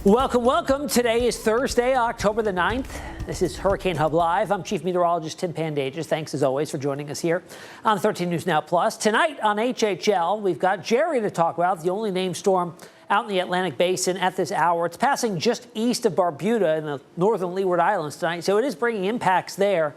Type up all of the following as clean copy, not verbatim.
Welcome, welcome. Today is Thursday, October the 9th. This is Hurricane Hub Live. I'm Chief Meteorologist Tim Pandages. Thanks, as always, for joining us here on 13 News Now Plus. Tonight on HHL, we've got Jerry to talk about, the only named storm out in the Atlantic Basin at this hour. It's passing just east of Barbuda in the northern Leeward Islands tonight, so it is bringing impacts there.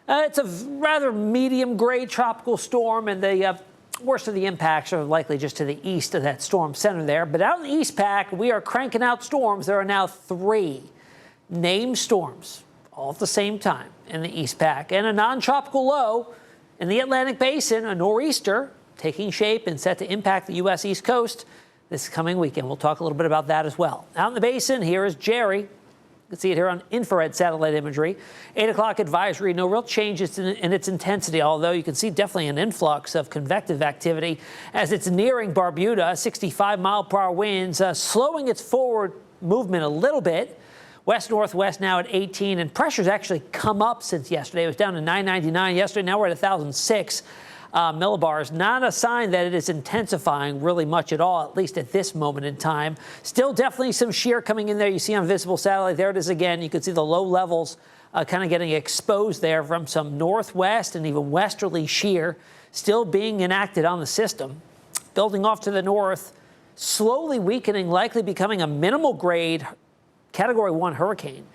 It's a rather medium-grade tropical storm, and the worst of the impacts are likely just to the east of that storm center there. But out in the East Pac, we are cranking out storms. There are now 3 named storms all at the same time in the East Pac. And a non-tropical low in the Atlantic Basin, a nor'easter, taking shape and set to impact the U.S. East Coast this coming weekend. We'll talk a little bit about that as well. Out in the basin, here is Jerry. You can see it here on infrared satellite imagery. 8 o'clock advisory, no real changes in its intensity, although you can see definitely an influx of convective activity as it's nearing Barbuda. 65-mile-per-hour winds, slowing its forward movement a little bit. West-northwest now at 18, and pressure's actually come up since yesterday. It was down to 999 yesterday. Now we're at 1,006 millibars. Not a sign that it is intensifying really much at all, at least at this moment in time. Still definitely some shear coming in there. You see on visible satellite, there it is again. You can see the low levels kind of getting exposed there from some northwest and even westerly shear still being enacted on the system. Building off to the north, slowly weakening, likely becoming a minimal grade Category 1 hurricane.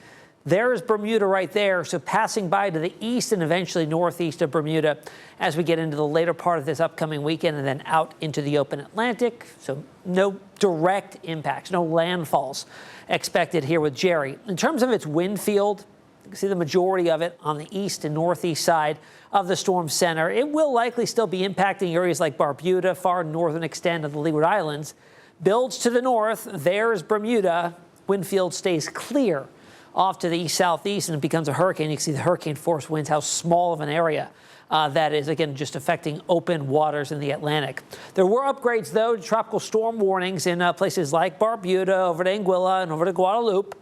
There's Bermuda right there, so passing by to the east and eventually northeast of Bermuda as we get into the later part of this upcoming weekend and then out into the open Atlantic. So no direct impacts, no landfalls expected here with Jerry. In terms of its wind field, you can see the majority of it on the east and northeast side of the storm center. It will likely still be impacting areas like Barbuda, far northern extent of the Leeward Islands. Builds to the north, there's Bermuda. Wind field stays clear off to the east-southeast, and it becomes a hurricane. You can see the hurricane force winds, how small of an area that is, again, just affecting open waters in the Atlantic. There were upgrades, though, to tropical storm warnings in places like Barbuda, over to Anguilla, and over to Guadeloupe.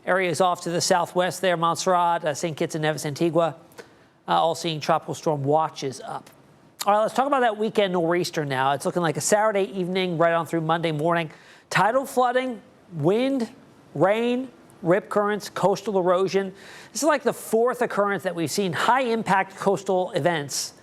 Areas off to the southwest there, Montserrat, St. Kitts and Nevis, Antigua, all seeing tropical storm watches up. All right, let's talk about that weekend nor'easter now. It's looking like a Saturday evening right on through Monday morning. Tidal flooding, wind, rain, rip currents, coastal erosion. This is like the 4th occurrence that we've seen high-impact coastal events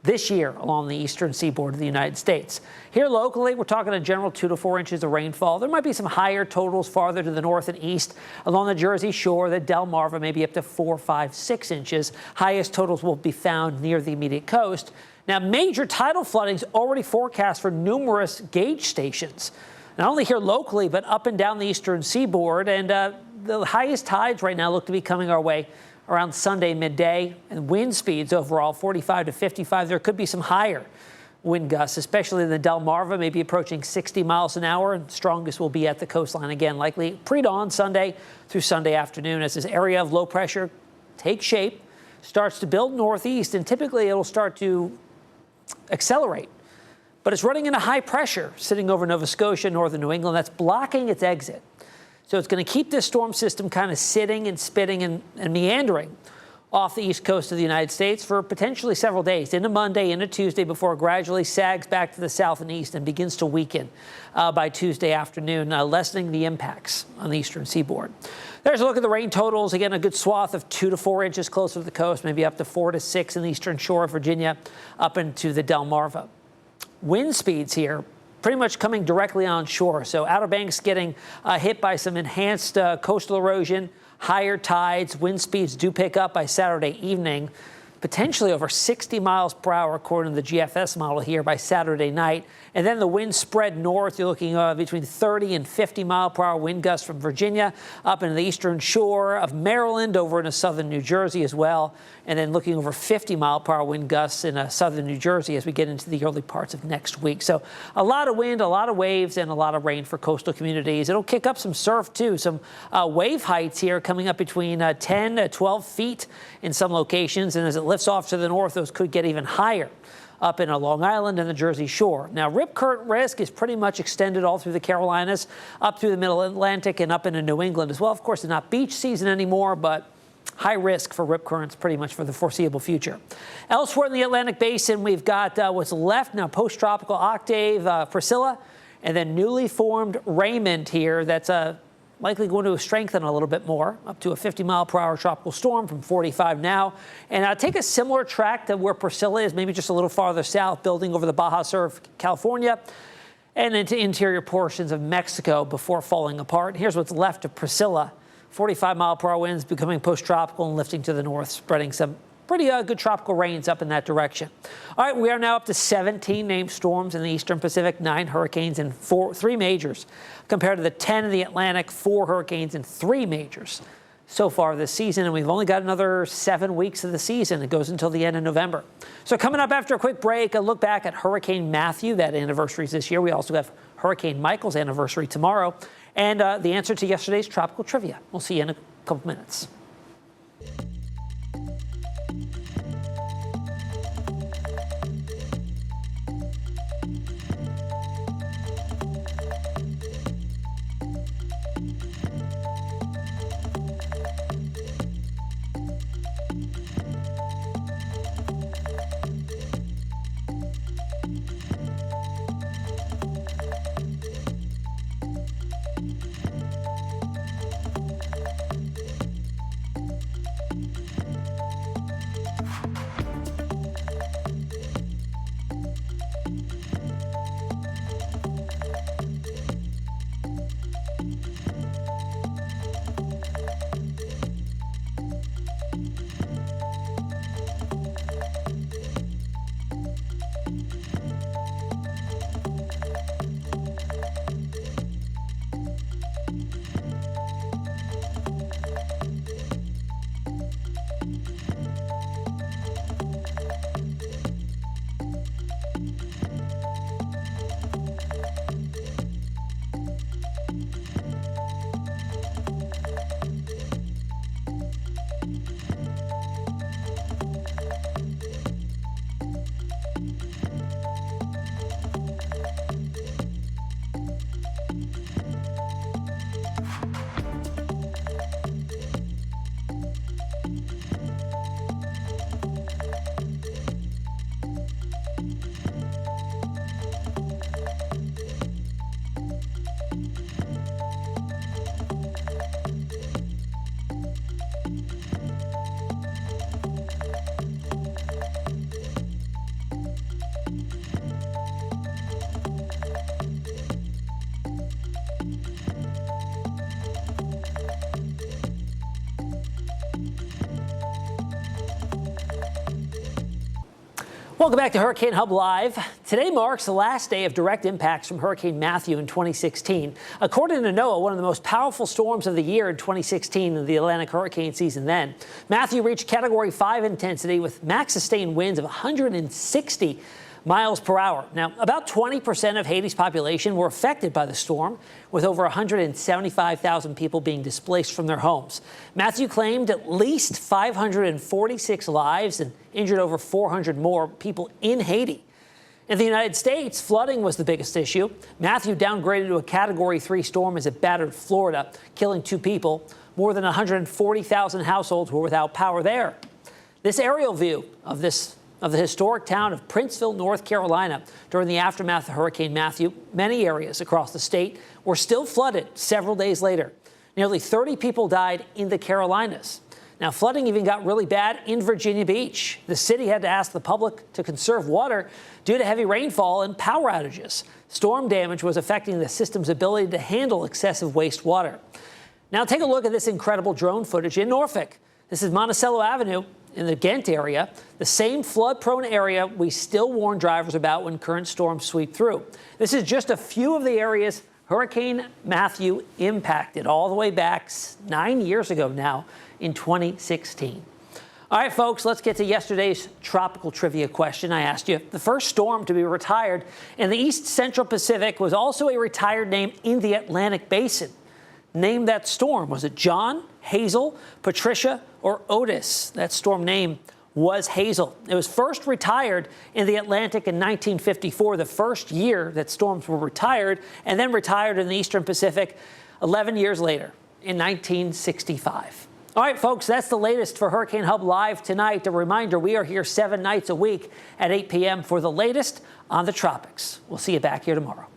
this year along the eastern seaboard of the United States. Here locally, we're talking a general 2 to 4 inches of rainfall. There might be some higher totals farther to the north and east along the Jersey Shore, the Delmarva, maybe up to 4, 5, 6 inches. Highest totals will be found near the immediate coast. Now, major tidal flooding is already forecast for numerous gauge stations, not only here locally, but up and down the eastern seaboard. And the highest tides right now look to be coming our way around Sunday midday. And wind speeds overall 45 to 55. There could be some higher wind gusts, especially in the Delmarva, maybe approaching 60 miles an hour. And strongest will be at the coastline again, likely pre-dawn Sunday through Sunday afternoon as this area of low pressure takes shape, starts to build northeast, and typically it'll start to accelerate. But it's running into high pressure sitting over Nova Scotia, northern New England. That's blocking its exit. So it's going to keep this storm system kind of sitting and spitting and meandering off the east coast of the United States for potentially several days, into Monday, into Tuesday, before it gradually sags back to the south and east and begins to weaken by Tuesday afternoon, lessening the impacts on the eastern seaboard. There's a look at the rain totals. Again, a good swath of 2 to 4 inches closer to the coast, maybe up to 4 to 6 in the eastern shore of Virginia, up into the Delmarva. Wind speeds here pretty much coming directly on shore. So Outer Banks getting hit by some enhanced coastal erosion, higher tides. Wind speeds do pick up by Saturday evening, potentially over 60 miles per hour, according to the GFS model here, by Saturday night. And then the wind spread north. You're looking between 30 and 50 mile per hour wind gusts from Virginia up into the eastern shore of Maryland, over into southern New Jersey as well. And then looking over 50 mile per hour wind gusts in southern New Jersey as we get into the early parts of next week. So a lot of wind, a lot of waves, and a lot of rain for coastal communities. It'll kick up some surf too. Some wave heights here coming up between 10 to 12 feet in some locations. And as it lifts off to the north, those could get even higher up in Long Island and the Jersey Shore. Now, rip current risk is pretty much extended all through the Carolinas, up through the middle Atlantic, and up into New England as well. Of course, it's not beach season anymore, but high risk for rip currents pretty much for the foreseeable future. Elsewhere in the Atlantic Basin, we've got what's left now, post-tropical octave Priscilla, and then newly formed Raymond here. That's likely going to strengthen a little bit more, up to a 50-mile-per-hour tropical storm from 45 now. And take a similar track to where Priscilla is, maybe just a little farther south, building over the Baja Sur of California and into interior portions of Mexico before falling apart. Here's what's left of Priscilla. 45-mile-per-hour winds becoming post-tropical and lifting to the north, spreading some pretty good tropical rains up in that direction. All right, we are now up to 17 named storms in the eastern Pacific, 9 hurricanes and 3 majors, compared to the 10 in the Atlantic, 4 hurricanes and 3 majors so far this season. And we've only got another 7 weeks of the season. It goes until the end of November. So coming up after a quick break, a look back at Hurricane Matthew. That anniversary is this year. We also have Hurricane Michael's anniversary tomorrow. And the answer to yesterday's tropical trivia. We'll see you in a couple minutes. Welcome back to Hurricane Hub Live. Today marks the last day of direct impacts from Hurricane Matthew in 2016. According to NOAA, one of the most powerful storms of the year in 2016 in the Atlantic hurricane season then, Matthew reached Category 5 intensity with max sustained winds of 160 miles per hour. Now, about 20% of Haiti's population were affected by the storm, with over 175,000 people being displaced from their homes. Matthew claimed at least 546 lives and injured over 400 more people in Haiti. In the United States, flooding was the biggest issue. Matthew downgraded to a Category 3 storm as it battered Florida, killing 2 people. More than 140,000 households were without power there. This aerial view of the historic town of Princeville, North Carolina, during the aftermath of Hurricane Matthew, many areas across the state were still flooded several days later. Nearly 30 people died in the Carolinas. Now, flooding even got really bad in Virginia Beach. The city had to ask the public to conserve water due to heavy rainfall and power outages. Storm damage was affecting the system's ability to handle excessive wastewater. Now, take a look at this incredible drone footage in Norfolk. This is Monticello Avenue in the Ghent area, the same flood-prone area we still warn drivers about when current storms sweep through. This is just a few of the areas Hurricane Matthew impacted all the way back 9 years ago now in 2016. All right, folks, let's get to yesterday's tropical trivia question. I asked you, the first storm to be retired in the East Central Pacific was also a retired name in the Atlantic Basin. Name that storm. Was it John, Hazel, Patricia, or Otis? That storm name was Hazel. It was first retired in the Atlantic in 1954, the first year that storms were retired, and then retired in the Eastern Pacific 11 years later in 1965. All right, folks, that's the latest for Hurricane Hub Live tonight. A reminder, we are here 7 nights a week at 8 p.m. for the latest on the tropics. We'll see you back here tomorrow.